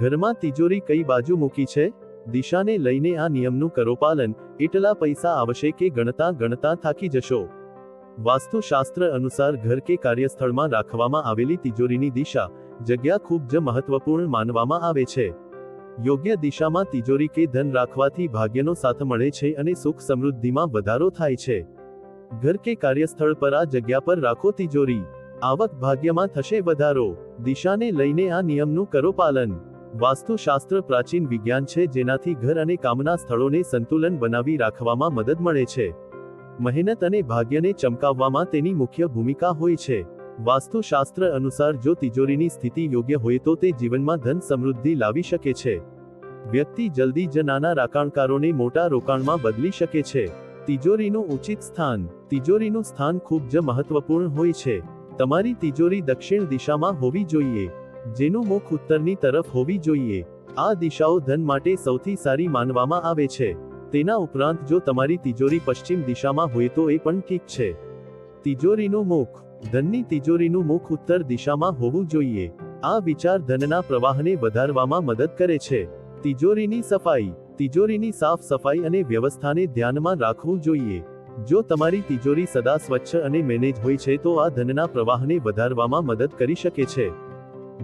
ઘરમાં તિજોરી કઈ બાજુ મૂકી છે? દિશાને લઈને આ નિયમનું કરો પાલન, એટલા પૈસા આવશે કે ગણતા ગણતા થાકી જશો. વાસ્તુશાસ્ત્ર અનુસાર ઘર કે કાર્યસ્થળમાં રાખવામાં આવેલી તિજોરીની દિશા, જગ્યા ખૂબ જ મહત્વપૂર્ણ માનવામાં આવે છે. યોગ્ય દિશામાં તિજોરી કે ધન રાખવાથી ભાગ્યનો સાથ મળે છે અને સુખ સમૃદ્ધિમાં વધારો થાય છે. ઘર કે કાર્યસ્થળ પર આ જગ્યા પર રાખો તિજોરી, આવક ભાગ્યમાં થશે વધારો. દિશાને લઈને આ નિયમનું કરો પાલન. વાસ્તુશાસ્ત્ર પ્રાચીન વિજ્ઞાન છે જેનાથી ઘર અને કામના સ્થળોને સંતુલન બનાવી રાખવામાં મદદ મળે છે. મહેનત અને ભાગ્યને ચમકાવવામાં તેની મુખ્ય ભૂમિકા હોય છે. વાસ્તુશાસ્ત્ર અનુસાર જો તિજોરીની સ્થિતિ યોગ્ય હોય તો તે જીવનમાં ધન સમૃદ્ધિ લાવી શકે છે. વ્યક્તિ જલ્દી જ નાના રોકાણકારોને મોટા રોકાણમાં બદલી શકે છે. તિજોરીનું ઉચિત સ્થાન. તિજોરીનું સ્થાન ખૂબ જ મહત્વપૂર્ણ હોય છે. તમારી તિજોરી દક્ષિણ દિશામાં હોવી જોઈએ, જેનું મુખ ઉત્તરની તરફ હોવી જોઈએ. આ દિશાઓ ધન માટે સૌથી સારી માનવામાં આવે છે. તેના ઉપરાંત જો તમારી તિજોરી પશ્ચિમ દિશામાં હોય તો એ પણ ઠીક છે. તિજોરીનું મુખ. ધનની તિજોરીનું મુખ ઉત્તર દિશામાં હોવું જોઈએ. આ વિચાર ધનના પ્રવાહને વધારવામાં મદદ કરે છે. તિજોરીની સફાઈ. તિજોરીની સાફ સફાઈ અને વ્યવસ્થાને ધ્યાનમાં રાખવું જોઈએ. જો તમારી તિજોરી સદા સ્વચ્છ અને મેનેજ હોય છે તો આ ધનના પ્રવાહને વધારવામાં મદદ કરી શકે છે.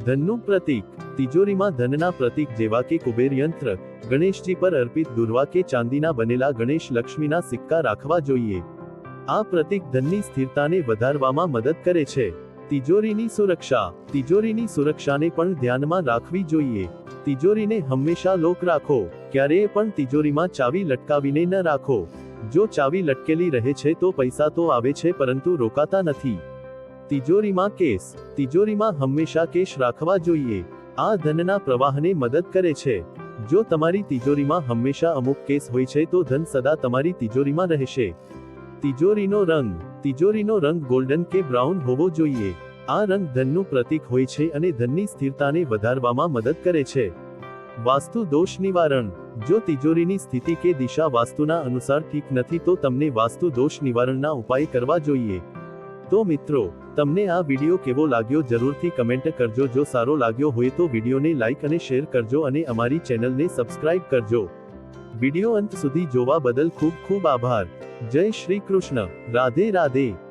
ધનનું પ્રતીક. તિજોરીમાં ધનના પ્રતીક જેવા કે કુબેર યંત્ર, ગણેશજી પર અર્પિત દુર્વા કે ચાંદીના બનેલા ગણેશ લક્ષ્મીના સિક્કા રાખવા જોઈએ. આ પ્રતીક ધનની સ્થિરતાને વધારવામાં મદદ કરે છે. તિજોરીની સુરક્ષા. તિજોરીની સુરક્ષાને પણ ધ્યાનમાં રાખવી જોઈએ. તિજોરીને હંમેશા લોક રાખો. ક્યારેય પણ તિજોરીમાં ચાવી લટકાવીને ન રાખો. જો ચાવી લટકેલી રહે છે તો પૈસા તો આવે છે પરંતુ રોકાતા નથી. તિજોરીમાં કેશ. તિજોરીમાં હંમેશા કેશ રાખવા જોઈએ. આ ધનના પ્રવાહને મદદ કરે છે. જો તમારી તિજોરીમાં હંમેશા અમુક કેશ હોય છે તો ધન સદા તમારી તિજોરીમાં રહેશે. તિજોરીનો રંગ. તિજોરીનો રંગ ગોલ્ડન કે બ્રાઉન હોવો જોઈએ. આ રંગ ધનનું પ્રતીક હોય છે અને ધનની સ્થિરતાને વધારવામાં મદદ કરે છે. વાસ્તુ દોષ નિવારણ. જો તિજોરીની સ્થિતિ કે દિશા વાસ્તુના અનુસાર ઠીક નથી તો તમને વાસ્તુ દોષ નિવારણના ઉપાય કરવા જોઈએ. તો મિત્રો, તમને આ વિડિયો કેવો લાગ્યો જરૂરથી કમેન્ટ કરજો. જો સારો લાગ્યો હોય તો વિડિયોને લાઈક અને શેર કરજો અને અમારી ચેનલને સબસ્ક્રાઇબ કરજો. વિડિયો અંત સુધી જોવા બદલ ખૂબ ખૂબ આભાર. જય શ્રી કૃષ્ણ. રાધે રાધે.